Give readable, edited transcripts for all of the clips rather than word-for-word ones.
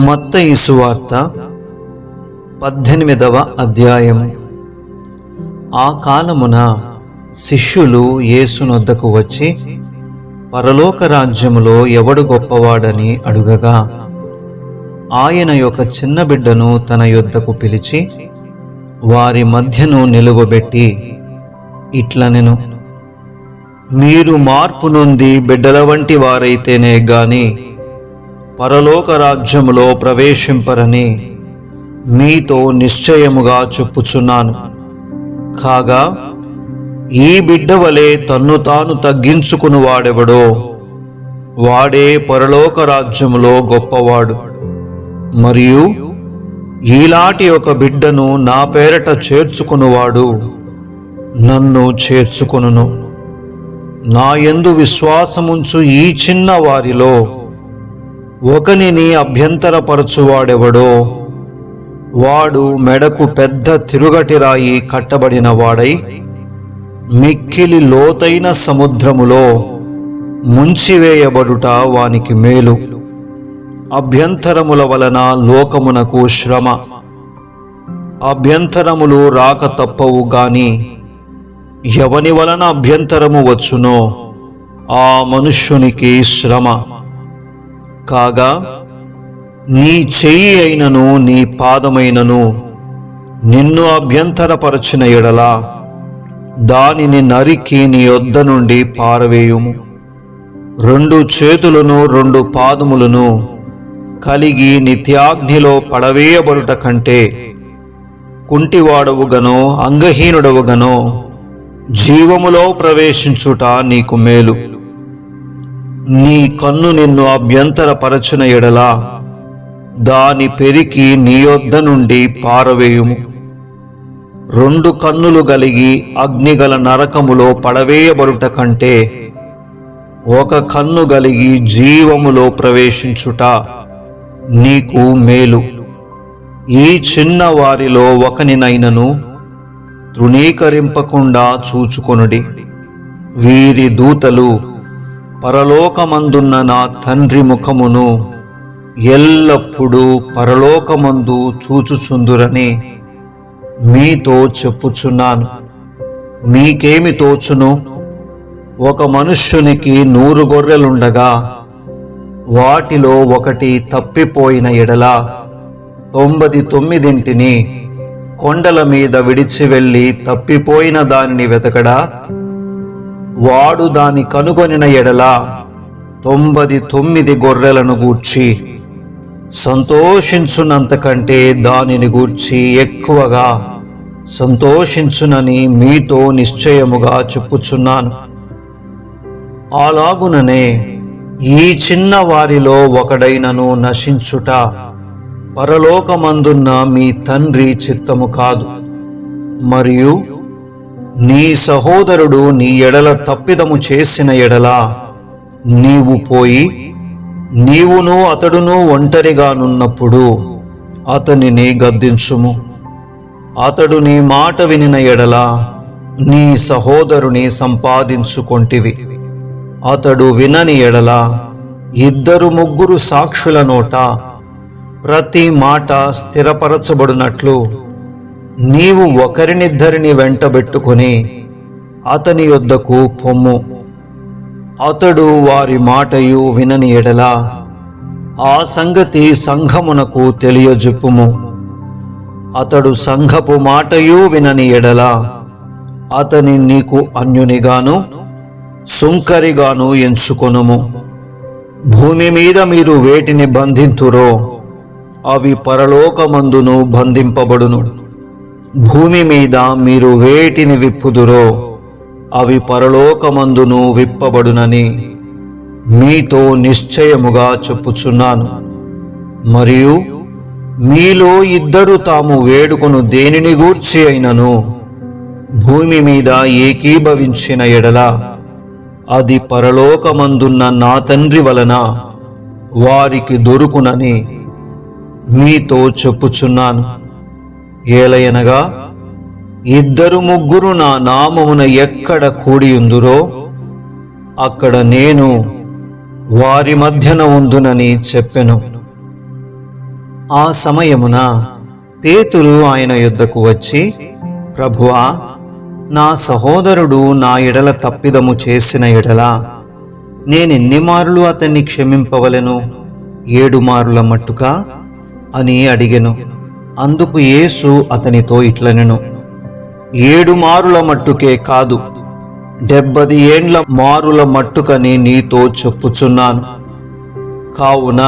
మత్తయి సువార్త 18వ అధ్యాయము. ఆ కాలమున శిష్యులు యేసునొద్దకు వచ్చి, పరలోక రాజ్యములో ఎవడు గొప్పవాడని అడుగగా, ఆయన ఒక చిన్న బిడ్డను తన యొద్దకు పిలిచి వారి మధ్యను నిలువబెట్టి ఇట్లనెను, మీరు మార్పు నొంది బిడ్డల వంటి వారైతేనే గాని పరలోక రాజ్యములో ప్రవేశింపరని మీతో నిశ్చయముగా చెప్పుచున్నాను. కాగా ఈ బిడ్డ వలె తన్ను తాను తగ్గించుకుని వాడెవడో వాడే పరలోక రాజ్యములో గొప్పవాడు. మరియు ఈలాంటి ఒక బిడ్డను నా పేరట చేర్చుకునివాడు నన్ను చేర్చుకొనును. నా యందు విశ్వాసముంచు ఈ చిన్న వారిలో ఒకనిని అభ్యంతరపరచువాడెవడో వాడు మెడకు పెద్ద తిరుగటి రాయి కట్టబడిన వాడై మిక్కిలి లోతైన సముద్రములో ముంచివేయబడుట వానికి మేలు. అభ్యంతరముల వలన లోకమునకు శ్రమ, అభ్యంతరములు రాక తప్పవు గాని ఎవని వలన అభ్యంతరము వచ్చునో ఆ మనుష్యునికి శ్రమ. కాగా నీ చెయ్యి అయినను నీ పాదమైనను నిన్ను అభ్యంతరపరచిన ఎడల దానిని నరికి నీ యొద్ద నుండి పారవేయుము. 2 చేతులను 2 పాదములను కలిగి నిత్యాగ్నిలో పడవేయబడుట కంటే కుంటివాడవుగనో అంగహీనుడవుగనో జీవములో ప్రవేశించుట నీకు మేలు. నీ కన్ను నిన్ను అభ్యంతరపరచిన ఎడల దాని పెరికి నీ యొద్ద నుండి పారవేయుము. 2 కన్నులు కలిగి అగ్నిగల నరకములో పడవేయబడుట కంటే 1 కన్ను కలిగి జీవములో ప్రవేశించుట నీకు మేలు. ఈ చిన్న వారిలో ఒకనినైనను తృణీకరింపకుండా చూచుకొనుడి. వీరి దూతలు పరలోకమందున్న నా తండ్రి ముఖమును ఎల్లప్పుడూ పరలోకమందు చూచుచుందురని మీతో చెప్పుచున్నాను. మీకేమి తోచును? ఒక మనుష్యునికి 100 గొర్రెలుండగా వాటిలో ఒకటి తప్పిపోయిన ఎడల 99 కొండల మీద విడిచి వెళ్ళి తప్పిపోయిన దానిని వెతకడా? వాడు దాని కనుగొనిన ఎడల 99 గొర్రెలను గూర్చి సంతోషించునంతకంటే దానిని గూర్చి ఎక్కువగా సంతోషించునని మీతో నిశ్చయముగా చెప్పుచున్నాను. అలాగుననే ఈ చిన్న వారిలో ఒకడైనను నశించుట పరలోకమందున్న మీ తండ్రి చిత్తము కాదు. మరియు నీ సహోదరుడు నీ ఎడల తప్పిదము చేసిన ఎడల నీవు పోయి నీవును అతడును ఒంటరిగానున్నప్పుడు అతనిని గద్దించుము. అతడు నీ మాట వినిన ఎడల నీ సహోదరుని సంపాదించుకొంటివి. అతడు వినని ఎడల 2-3 సాక్షుల నోట ప్రతి మాట స్థిరపరచబడినట్లు నీవు ఒకరినిద్దరిని వెంటబెట్టుకొని అతని యొద్దకు పొమ్ము. అతడు వారి మాటయు వినని ఎడల ఆ సంగతి సంఘమునకు తెలియజెప్పుము. అతడు సంఘపు మాటయు వినని ఎడల అతని నీకు అన్యునిగాను సుంకరిగాను ఎంచుకొనుము. భూమి మీద మీరు వేటిని బంధింతురో అవి పరలోకమందును బంధింపబడును. భూమి మీద మీరు వేటిని విప్పుదురో అవి పరలోకమందును విప్పబడునని మీతో నిశ్చయముగా చెప్పుచున్నాను. మరియు మీలో 2 తాము వేడుకొను దేనిని గూర్చి అయినను భూమి మీద ఏకీభవించిన ఎడల అది పరలోకమందున్న నా తండ్రి వలన వారికి దొరుకునని మీతో చెప్పుచున్నాను. ఏలయనగా 2-3 నా నామమున ఎక్కడ కూడియుందురో అక్కడ నేను వారి మధ్యన ఉందునని చెప్పెను. ఆ సమయమున పేతురు ఆయన యొద్దకు వచ్చి, ప్రభువా, నా సహోదరుడు నా ఎడల తప్పిదము చేసిన ఎడల నేనెన్ని మారులు అతన్ని క్షమింపవలెను? 7 మారుల మట్టుకా అని అడిగెను. అందుకు యేసు అతనితో ఇట్లనెను, 7 మారుల మట్టుకే కాదు, 70 ఏండ్ల మారుల మట్టుకని నీతో చెప్పుచున్నాను. కావున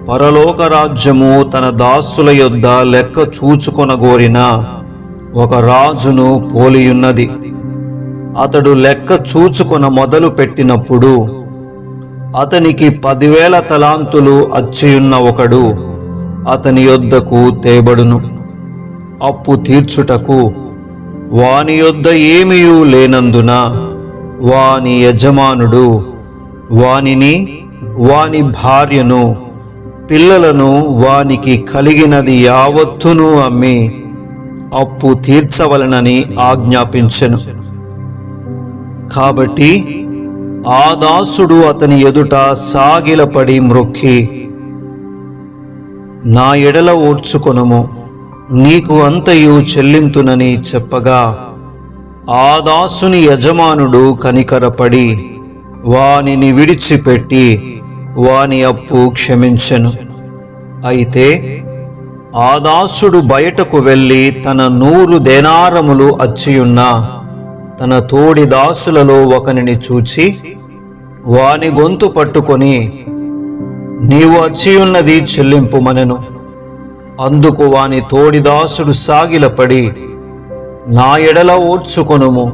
పరలోక రాజ్యము తన దాసుల యొద్ద లెక్క చూచుకొనగోరిన ఒక రాజును పోలియున్నది. అతడు లెక్క చూచుకొన మొదలు పెట్టినప్పుడు అతనికి 10,000 తలాంతులు అచ్చియున్న ఒకడు అతని యొద్దకు తేబడును. అప్పు తీర్చుటకు వాని యొద్ద ఏమీయూ లేనందున వాని యజమానుడు వానిని, వాని భార్యను, పిల్లలను, వానికి కలిగినది యావత్తును అమ్మి అప్పు తీర్చవలనని ఆజ్ఞాపించెను. కాబట్టి ఆ దాసుడు అతని ఎదుట సాగిలపడి మ్రొక్కి, నా ఎడల ఓర్చుకొనుము, నీకు అంతయు చెల్లింతునని చెప్పగా, ఆ దాసుని యజమానుడు కనికరపడి వానిని విడిచిపెట్టి వాని అప్పు క్షమించెను. అయితే ఆ దాసుడు బయటకు వెళ్ళి తన 100 దేనారములు అచ్చియున్న తన తోడి దాసులలో ఒకనిని చూచి వాని గొంతు పట్టుకొని, నీవు అచ్చియున్నది చెల్లింపుమనెను. అందుకు వాని తోడి దాసుడు సాగిలపడి, నా ఎడల ఓర్చుకొనుము,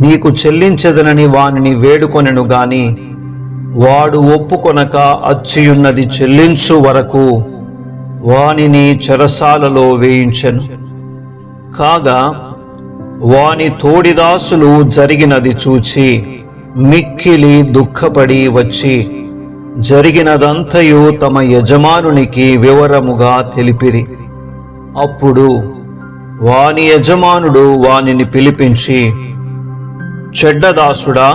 నీకు చెల్లించదనని వానిని వేడుకొనెను గాని వాడు ఒప్పుకొనక అచ్చియున్నది చెల్లించు వరకు వానిని చెరసాలలో వేయించెను. కాగా వాని తోడిదాసులు జరిగినది చూచి మిక్కిలి దుఃఖపడి వచ్చి జరిగినదంతయు తమ యజమానునికి వివరముగా తెలిపిరి. అప్పుడు వాని యజమానుడు వానిని పిలిపించి, చెడ్డదాసుడా,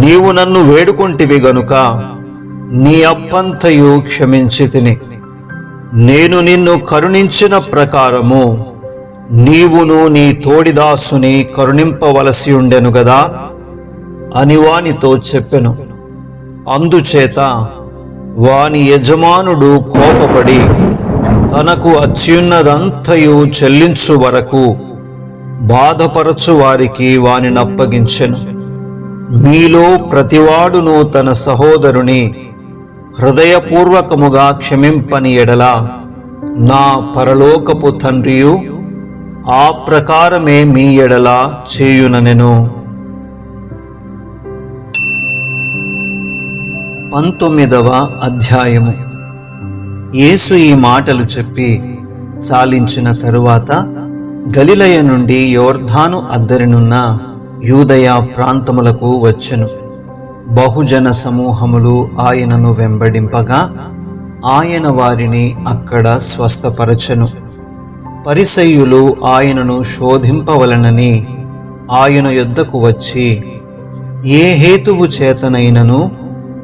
నీవు నన్ను వేడుకొంటివి గనుక నీ అప్పంతయు క్షమించితిని. నేను నిన్ను కరుణించిన ప్రకారము నీవును నీ తోడిదాసుని కరుణింపవలసి ఉండెను గదా అని వానితో చెప్పెను. అందుచేత వాని యజమానుడు కోపపడి తనకు అచ్చియున్నదంతయు చెల్లించు వరకు బాధపరచు వారికి వానినప్పగించెను. మీలో ప్రతివాడును తన సహోదరుని హృదయపూర్వకముగా క్షమింపని ఎడల నా పరలోకపు తండ్రియు ఆ ప్రకారమే మీ ఎడల చేయుననెను. 19వ అధ్యాయము. యేసు ఈ మాటలు చెప్పి చాలించిన తరువాత గలిలయ నుండి యోర్దాను అద్దరినున్న యూదయ ప్రాంతములకు వచ్చెను. బహుజన సమూహములు ఆయనను వెంబడింపగా ఆయన వారిని అక్కడ స్వస్థపరచెను. పరిసయ్యులు ఆయనను శోధింపవలనని ఆయన యొద్దకు వచ్చి, ఏ హేతువు చేతనైనను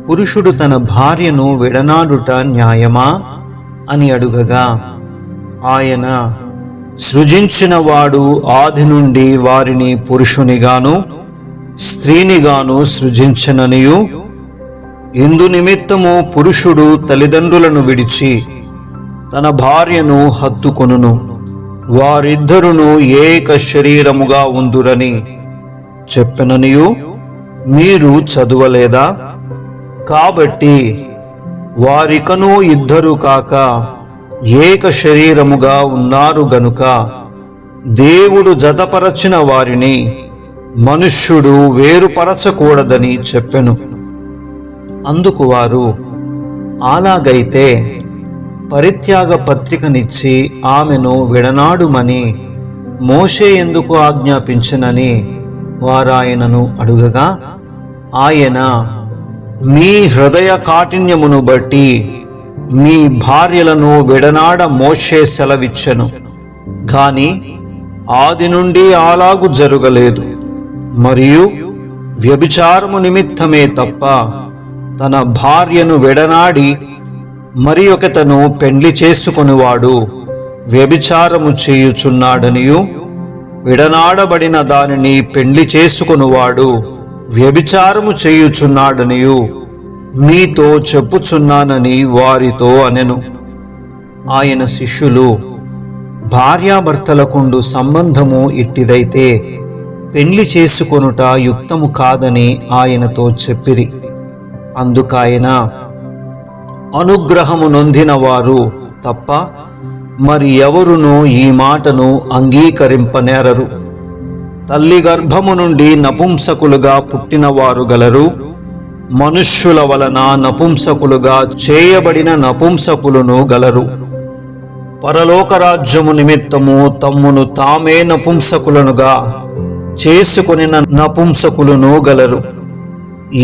పురుషుడు తన భార్యను విడనాడుట న్యాయమా అని అడుగగా, ఆయన, సృజించినవాడు ఆది నుండి వారిని పురుషునిగాను స్త్రీనిగాను సృజించననియు, ఇందు నిమిత్తము పురుషుడు తల్లిదండ్రులను విడిచి తన భార్యను హత్తుకొనును, వారిద్దరును ఏక శరీరముగా ఉందురని చెప్పెననియు మీరు చదువలేదా? కాబట్టి వారికను ఇద్దరు కాక ఏక శరీరముగా ఉన్నారు గనుక దేవుడు జతపరచిన వారిని మనుష్యుడు వేరుపరచకూడదని చెప్పెను. అందుకు వారు, అలాగైతే పరిత్యాగ పత్రికనిచ్చి ఆమెను విడనాడుమని మోషే ఎందుకు ఆజ్ఞాపించనని వారాయనను అడుగగా, ఆయన, మీ హృదయ కాఠిన్యమును బట్టి మీ భార్యలను విడనాడ మోషే సెలవిచ్చెను, కాని ఆది నుండి అలాగు జరగలేదు. మరియు వ్యభిచారము నిమిత్తమే తప్ప తన భార్యను విడనాడి మరి ఒకతను పెండ్లి చేసుకొనివాడు వ్యభిచారము చేయుచున్నాడనియు, విడనాడబడిన దానిని పెండ్లి చేసుకొనివాడు వ్యభిచారము చేయుచున్నాడనియు మీతో చెప్పుచున్నానని వారితో అనెను. ఆయన శిష్యులు, భార్యాభర్తలకుండు సంబంధము ఇట్టిదైతే పెండ్లి చేసుకొనుట యుక్తము కాదని ఆయనతో చెప్పిరి. అందుకాయన, అనుగ్రహము నొందిన వారు తప్ప మరి ఎవరునూ ఈ మాటను అంగీకరింపనేరరు. తల్లి గర్భము నుండి నపుంసకులుగా పుట్టినవారు గలరు, మనుష్యుల వలన నపుంసకులుగా చేయబడిన నపుంసకులను గలరు. పరలోకరాజ్యము నిమిత్తము తమ్మును తామే నపుంసకులనుగా చేసుకొనిన నపుంసకులను గలరు.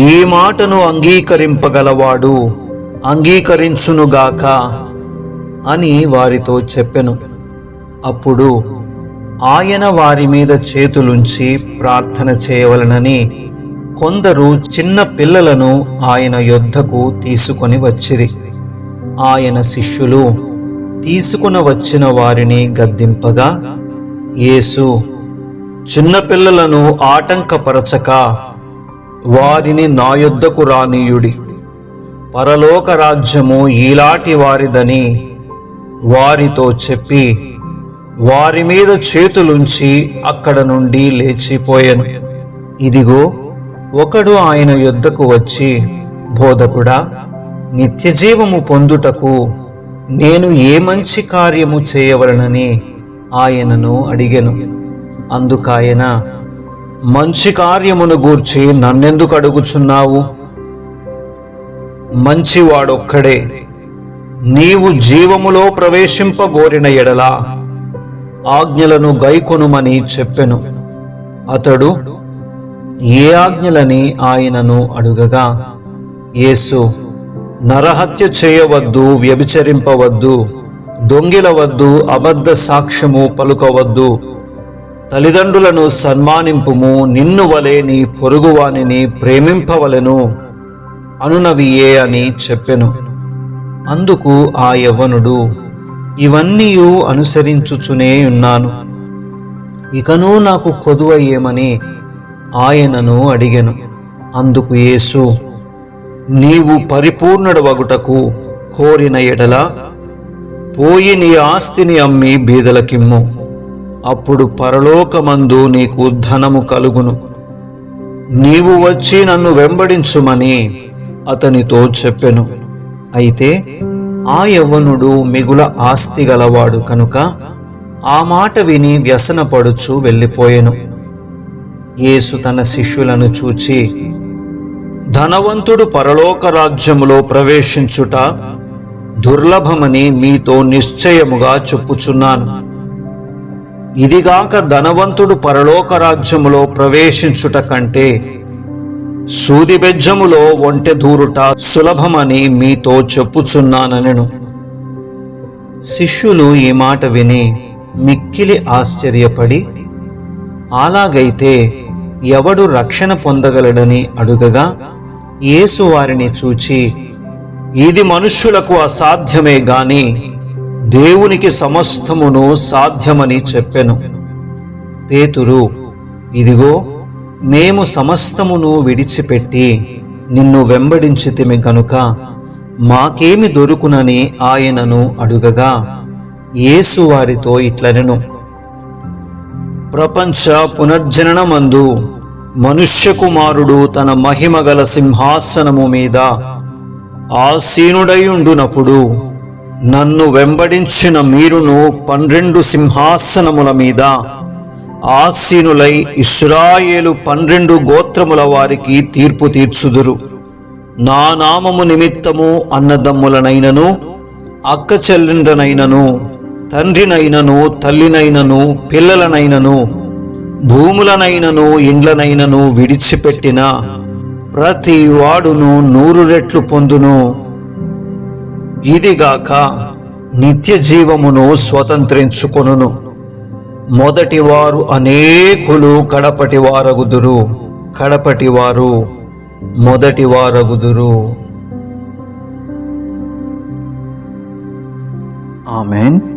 ఈ మాటను అంగీకరింపగలవాడు అంగీకరించునుగాక అని వారితో చెప్పెను. అప్పుడు ఆయన వారి మీద చేతులుంచి ప్రార్థన చేయవలనని కొందరు చిన్న పిల్లలను ఆయన యొద్దకు తీసుకొని వచ్చిరి. ఆయన శిష్యులు తీసుకుని వచ్చిన వారిని గద్దింపగా, యేసు, చిన్నపిల్లలను ఆటంకపరచక వారిని నా యొద్దకు రానీయుడి, పరలోక రాజ్యము ఈలాటి వారిదని వారితో చెప్పి వారి మీద చేతులుంచి అక్కడ నుండి లేచిపోయెను. ఇదిగో, ఒకడు ఆయన యొద్దకు వచ్చి, బోధకుడా, నిత్యజీవము పొందుటకు నేను ఏ మంచి కార్యము చేయవలనని ఆయనను అడిగెను. అందుకాయన, మంచి కార్యమును గూర్చి నన్నెందుకు అడుగుచున్నావు? మంచివాడొక్కడే. నీవు జీవములో ప్రవేశింపగోరిన ఎడల ఆజ్ఞలను గైకొనుమని చెప్పెను. అతడు, ఏ ఆజ్ఞలని ఆయనను అడుగగా, యేసు, నరహత్య చేయవద్దు, వ్యభిచరింపవద్దు, దొంగిలవద్దు, అబద్ధ సాక్ష్యము పలుకవద్దు, తల్లిదండ్రులను సన్మానింపుము, నిన్ను వలె నీ పొరుగువానిని ప్రేమింపవలెను అనునవియే అని చెప్పెను. అందుకు ఆ యవ్వనుడు, ఇవన్నీయు అనుసరించుచునే ఉన్నాను, ఇకనూ నాకు కొదువయ్యేమని ఆయనను అడిగెను. అందుకు యేసు, నీవు పరిపూర్ణుడవగుటకు కోరిన ఎడల పోయి నీ ఆస్తిని అమ్మి బీదలకిమ్ము, అప్పుడు పరలోకమందు నీకు ధనము కలుగును. నీవు వచ్చి నన్ను వెంబడించుమని అతనితో చెప్పెను. అయితే ఆ యవ్వనుడు మిగుల ఆస్తి గలవాడు కనుక ఆ మాట విని వ్యసనపడుచు వెళ్ళిపోయెను. యేసు తన శిష్యులను చూచి, ధనవంతుడు పరలోక రాజ్యములో ప్రవేశించుట దుర్లభమని మీతో నిశ్చయముగా చెప్పుచున్నాను. ఇదిగాక ధనవంతుడు పరలోక రాజ్యములో ప్రవేశించుట కంటే సూది బెజ్జములో ఒంటె దూరుట సులభమని మీతో చెప్పుచున్నానెను. శిష్యులు ఈ మాట విని మిక్కిలి ఆశ్చర్యపడి, అలాగైతే ఎవడు రక్షణ పొందగలడని అడుగగా, యేసు వారిని చూచి, ఇది మనుష్యులకు అసాధ్యమే గాని దేవునికి సమస్తమును సాధ్యమని చెప్పెను. పేతురు, ఇదిగో, మేము సమస్తమును విడిచిపెట్టి నిన్ను వెంబడించితిమి గనుక మాకేమి దొరుకునని ఆయనను అడుగగా, యేసు వారితో ఇట్లనెను, ప్రపంచ పునర్జననమందు మనుష్య కుమారుడు తన మహిమగల సింహాసనము మీద ఆసీనుడయుండునప్పుడు నన్ను వెంబడించిన మీరును 12 సింహాసనముల మీద ఆసీనులై ఇశ్రాయేలు 12 గోత్రముల వారికి తీర్పు తీర్చుదురు. నా నామము నిమిత్తము అన్నదమ్ములనైనను, అక్క చెల్లెండ్రనైనను, తండ్రినైనను, తల్లినైనను, పిల్లలనైనను, భూములనైనను, ఇండ్లనైనను విడిచిపెట్టిన ప్రతి వాడును 100 రెట్లు పొందును. ఇదిగాక నిత్య జీవమును స్వతంత్రించుకొనును. మొదటివారు అనేకులు కడపటి వారగుదురు, కడపటివారు మొదటి వారగుదురు. ఆమేన్.